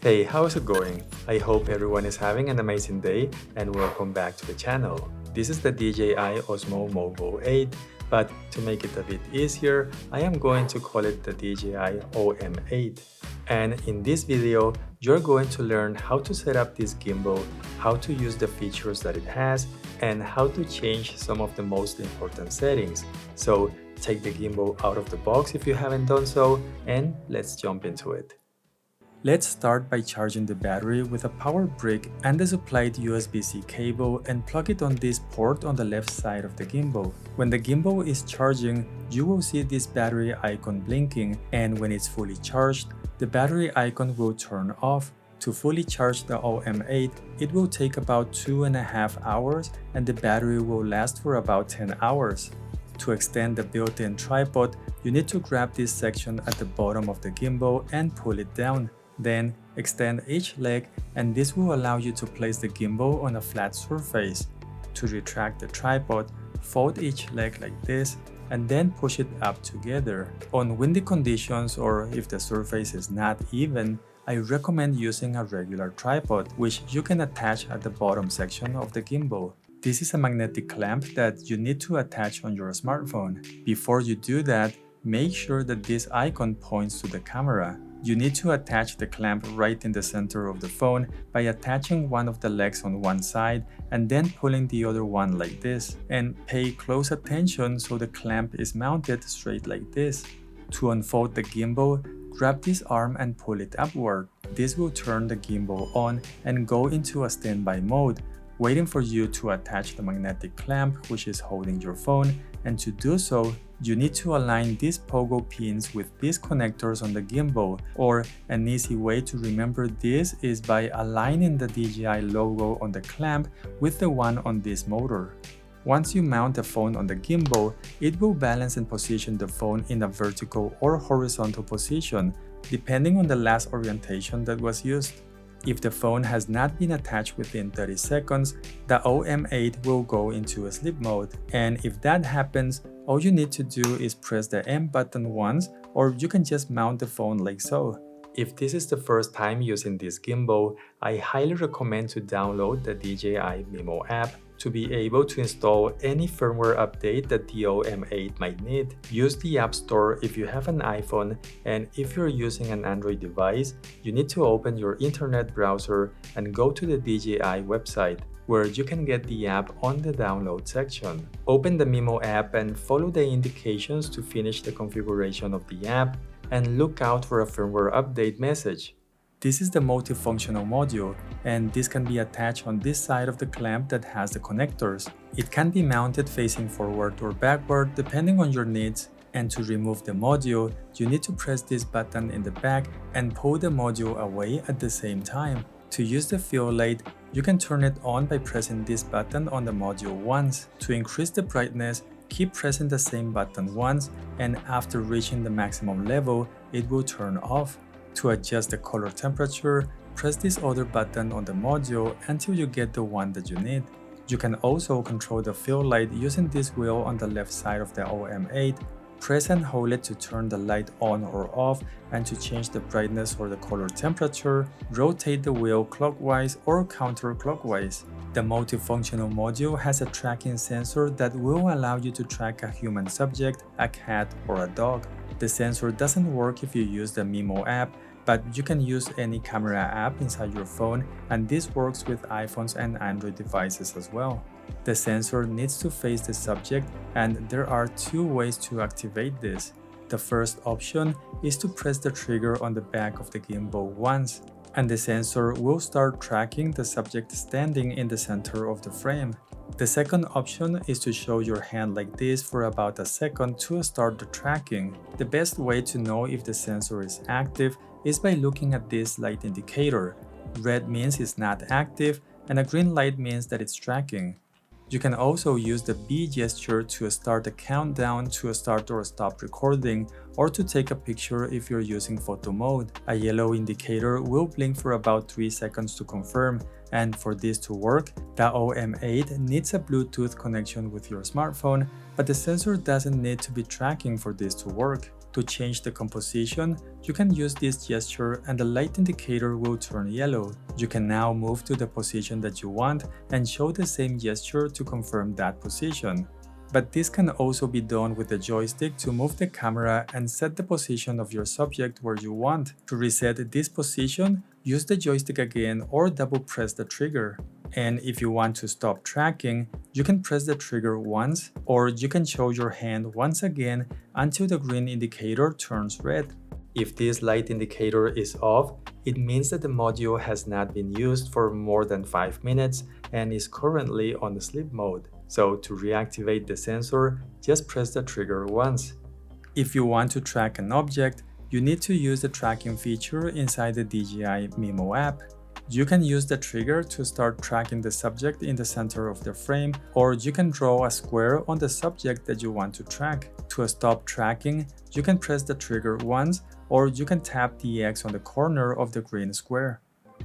Hey, how's it going? I hope everyone is having an amazing day and welcome back to the channel. This is the DJI Osmo Mobile 8, but to make it a bit easier, I am going to call it the DJI OM8. And in this video, you're going to learn how to set up this gimbal, how to use the features that it has, and how to change some of the most important settings. So take the gimbal out of the box if you haven't done so, and let's jump into it. Let's start by charging the battery with a power brick and the supplied USB-C cable and plug it on this port on the left side of the gimbal. When the gimbal is charging, you will see this battery icon blinking, and when it's fully charged, the battery icon will turn off. To fully charge the OM8, it will take about 2.5 hours and the battery will last for about 10 hours. To extend the built-in tripod, you need to grab this section at the bottom of the gimbal and pull it down. Then extend each leg, and this will allow you to place the gimbal on a flat surface. To retract the tripod, fold each leg like this and then push it up together. On windy conditions or if the surface is not even, I recommend using a regular tripod, which you can attach at the bottom section of the gimbal. This is a magnetic clamp that you need to attach on your smartphone. Before you do that, make sure that this icon points to the camera. You need to attach the clamp right in the center of the phone by attaching one of the legs on one side and then pulling the other one like this. And pay close attention so the clamp is mounted straight like this. To unfold the gimbal, grab this arm and pull it upward. This will turn the gimbal on and go into a standby mode, waiting for you to attach the magnetic clamp which is holding your phone, and to do so, you need to align these pogo pins with these connectors on the gimbal, or an easy way to remember this is by aligning the DJI logo on the clamp with the one on this motor. Once you mount the phone on the gimbal, it will balance and position the phone in a vertical or horizontal position, depending on the last orientation that was used. If the phone has not been attached within 30 seconds, the OM8 will go into a sleep mode, and if that happens, all you need to do is press the M button once, or you can just mount the phone like so. If this is the first time using this gimbal, I highly recommend to download the DJI Mimo App to be able to install any firmware update that the OM8 might need. Use the App Store if you have an iPhone, and if you're using an Android device, you need to open your internet browser and go to the DJI website, where you can get the app on the download section. Open the Mimo app and follow the indications to finish the configuration of the app, and look out for a firmware update message. This is the multifunctional module, and this can be attached on this side of the clamp that has the connectors. It can be mounted facing forward or backward depending on your needs, and to remove the module, you need to press this button in the back and pull the module away at the same time. To use the fill light, you can turn it on by pressing this button on the module once. To increase the brightness, keep pressing the same button once, and after reaching the maximum level, it will turn off. To adjust the color temperature, press this other button on the module until you get the one that you need. You can also control the fill light using this wheel on the left side of the OM8. Press and hold it to turn the light on or off, and to change the brightness or the color temperature, rotate the wheel clockwise or counterclockwise. The multifunctional module has a tracking sensor that will allow you to track a human subject, a cat, or a dog. The sensor doesn't work if you use the Mimo app, but you can use any camera app inside your phone, and this works with iPhones and Android devices as well. The sensor needs to face the subject, and there are two ways to activate this. The first option is to press the trigger on the back of the gimbal once, and the sensor will start tracking the subject standing in the center of the frame. The second option is to show your hand like this for about a second to start the tracking. The best way to know if the sensor is active is by looking at this light indicator. Red means it's not active, and a green light means that it's tracking. You can also use the B gesture to start a countdown to start or stop recording, or to take a picture if you're using photo mode. A yellow indicator will blink for about 3 seconds to confirm, and for this to work, the OM8 needs a Bluetooth connection with your smartphone, but the sensor doesn't need to be tracking for this to work. To change the composition, you can use this gesture and the light indicator will turn yellow. You can now move to the position that you want and show the same gesture to confirm that position. But this can also be done with the joystick to move the camera and set the position of your subject where you want. To reset this position, use the joystick again or double press the trigger. And if you want to stop tracking, you can press the trigger once, or you can show your hand once again until the green indicator turns red. If this light indicator is off, it means that the module has not been used for more than 5 minutes and is currently on the sleep mode. So to reactivate the sensor, just press the trigger once. If you want to track an object, you need to use the tracking feature inside the DJI Mimo app. You can use the trigger to start tracking the subject in the center of the frame, or you can draw a square on the subject that you want to track. To stop tracking, you can press the trigger once, or you can tap the X on the corner of the green square.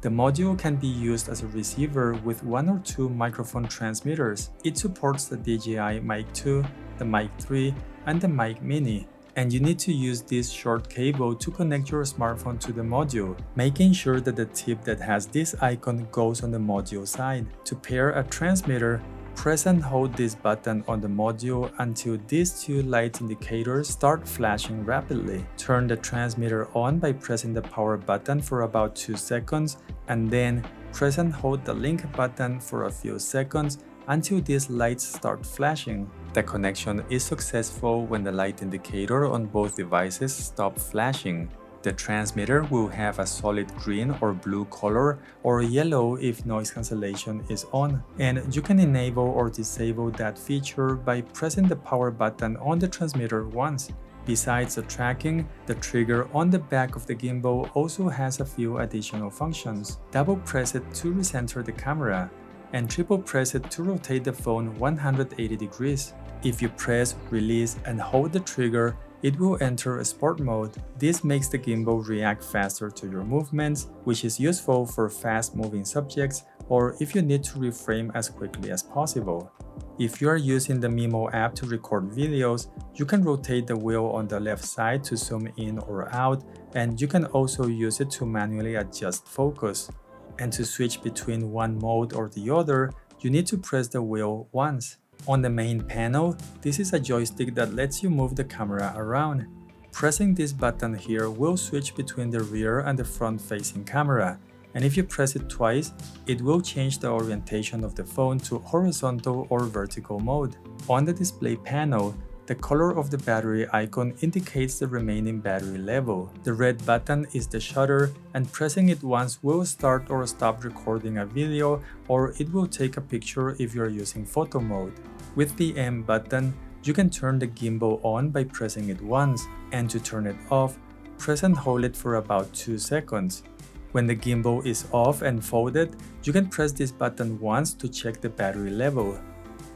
The module can be used as a receiver with 1 or 2 microphone transmitters. It supports the DJI Mic 2, the Mic 3, and the Mic Mini. And you need to use this short cable to connect your smartphone to the module, making sure that the tip that has this icon goes on the module side. To pair a transmitter, press and hold this button on the module until these 2 light indicators start flashing rapidly. Turn the transmitter on by pressing the power button for about 2 seconds, and then press and hold the link button for a few seconds until these lights start flashing. The connection is successful when the light indicator on both devices stop flashing. The transmitter will have a solid green or blue color, or yellow if noise cancellation is on, and you can enable or disable that feature by pressing the power button on the transmitter once. Besides the tracking, the trigger on the back of the gimbal also has a few additional functions. Double press it to recenter the camera, and triple press it to rotate the phone 180 degrees. If you press, release, and hold the trigger, it will enter a sport mode. This makes the gimbal react faster to your movements, which is useful for fast-moving subjects or if you need to reframe as quickly as possible. If you are using the Mimo app to record videos, you can rotate the wheel on the left side to zoom in or out, and you can also use it to manually adjust focus. And to switch between one mode or the other, you need to press the wheel once. On the main panel, this is a joystick that lets you move the camera around. Pressing this button here will switch between the rear and the front-facing camera, and if you press it twice, it will change the orientation of the phone to horizontal or vertical mode. On the display panel, the color of the battery icon indicates the remaining battery level. The red button is the shutter, and pressing it once will start or stop recording a video, or it will take a picture if you are using photo mode. With the M button, you can turn the gimbal on by pressing it once, and to turn it off, press and hold it for about 2 seconds. When the gimbal is off and folded, you can press this button once to check the battery level.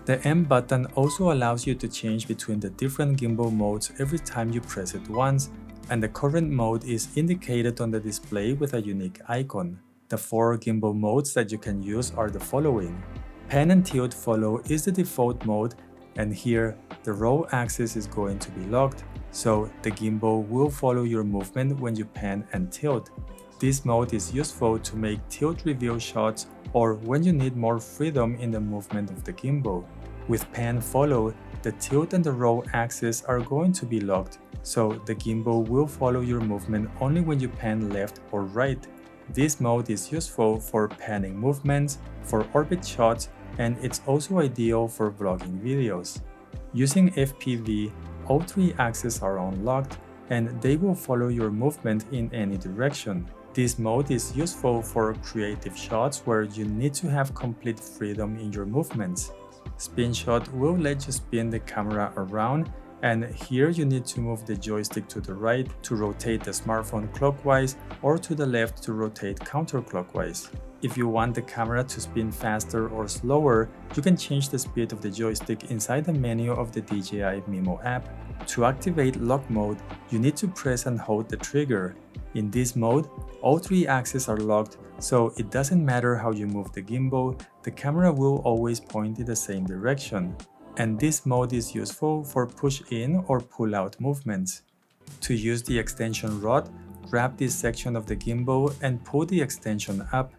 The M button also allows you to change between the different gimbal modes every time you press it once, and the current mode is indicated on the display with a unique icon. The 4 gimbal modes that you can use are the following. Pan and tilt follow is the default mode, and here the roll axis is going to be locked, so the gimbal will follow your movement when you pan and tilt. This mode is useful to make tilt reveal shots or when you need more freedom in the movement of the gimbal. With pan follow, the tilt and the roll axis are going to be locked, so the gimbal will follow your movement only when you pan left or right. This mode is useful for panning movements, for orbit shots, and it's also ideal for vlogging videos. Using FPV, all 3 axes are unlocked, and they will follow your movement in any direction. This mode is useful for creative shots where you need to have complete freedom in your movements. Spinshot will let you spin the camera around, and here you need to move the joystick to the right to rotate the smartphone clockwise or to the left to rotate counterclockwise. If you want the camera to spin faster or slower, you can change the speed of the joystick inside the menu of the DJI Mimo app. To activate lock mode, you need to press and hold the trigger. In this mode, all 3 axes are locked, so it doesn't matter how you move the gimbal, the camera will always point in the same direction. And this mode is useful for push-in or pull-out movements. To use the extension rod, grab this section of the gimbal and pull the extension up.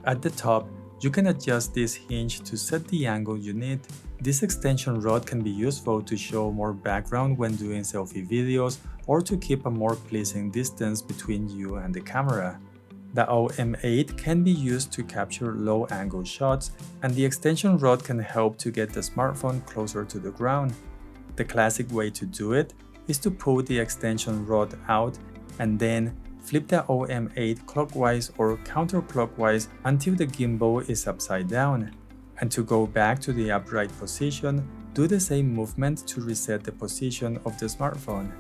At the top, you can adjust this hinge to set the angle you need. This extension rod can be useful to show more background when doing selfie videos or to keep a more pleasing distance between you and the camera. The OM8 can be used to capture low-angle shots, and the extension rod can help to get the smartphone closer to the ground. The classic way to do it is to pull the extension rod out and then flip the OM8 clockwise or counterclockwise until the gimbal is upside down. And to go back to the upright position, do the same movement to reset the position of the smartphone.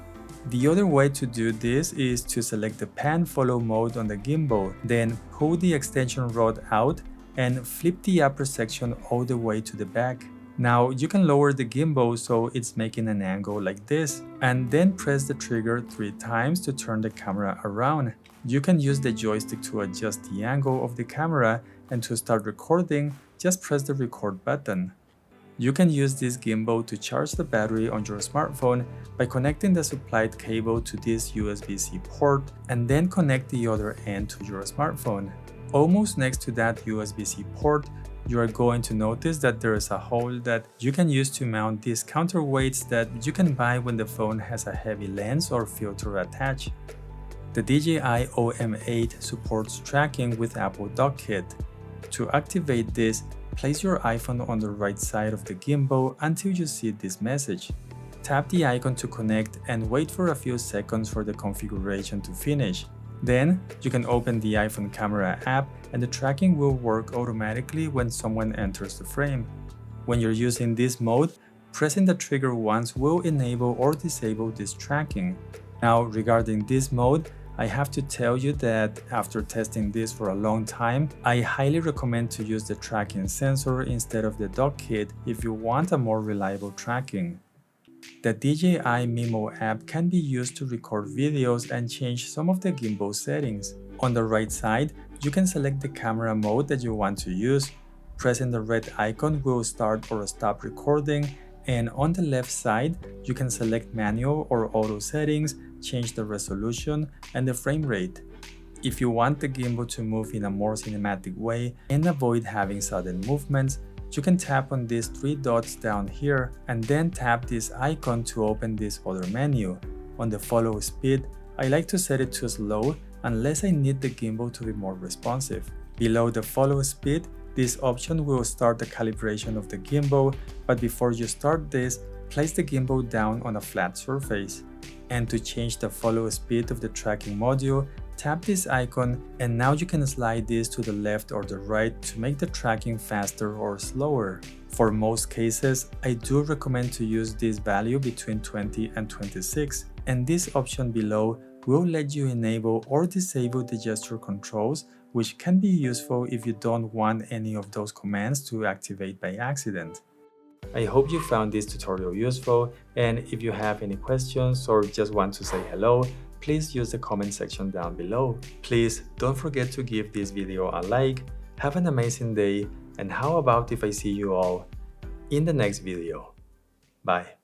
The other way to do this is to select the pan follow mode on the gimbal, then pull the extension rod out and flip the upper section all the way to the back. Now you can lower the gimbal so it's making an angle like this, and then press the trigger 3 times to turn the camera around. You can use the joystick to adjust the angle of the camera, and to start recording, just press the record button. You can use this gimbal to charge the battery on your smartphone by connecting the supplied cable to this USB-C port and then connect the other end to your smartphone. Almost next to that USB-C port, you are going to notice that there is a hole that you can use to mount these counterweights that you can buy when the phone has a heavy lens or filter attached. The DJI OM8 supports tracking with Apple DockKit. To activate this, place your iPhone on the right side of the gimbal until you see this message. Tap the icon to connect and wait for a few seconds for the configuration to finish. Then, you can open the iPhone camera app and the tracking will work automatically when someone enters the frame. When you're using this mode, pressing the trigger once will enable or disable this tracking. Now, regarding this mode, I have to tell you that after testing this for a long time, I highly recommend to use the tracking sensor instead of the DockKit if you want a more reliable tracking. The DJI Mimo app can be used to record videos and change some of the gimbal settings. On the right side, you can select the camera mode that you want to use. Pressing the red icon will start or stop recording, and on the left side, you can select manual or auto settings, change the resolution and the frame rate. If you want the gimbal to move in a more cinematic way and avoid having sudden movements, you can tap on these 3 dots down here and then tap this icon to open this other menu. On the follow speed, I like to set it to slow unless I need the gimbal to be more responsive. Below the follow speed, this option will start the calibration of the gimbal, but before you start this, place the gimbal down on a flat surface. And to change the follow speed of the tracking module, tap this icon and now you can slide this to the left or the right to make the tracking faster or slower. For most cases, I do recommend to use this value between 20 and 26, and this option below will let you enable or disable the gesture controls, which can be useful if you don't want any of those commands to activate by accident. I hope you found this tutorial useful, and if you have any questions or just want to say hello, please use the comment section down below. Please don't forget to give this video a like. Have an amazing day, and how about if I see you all in the next video? Bye.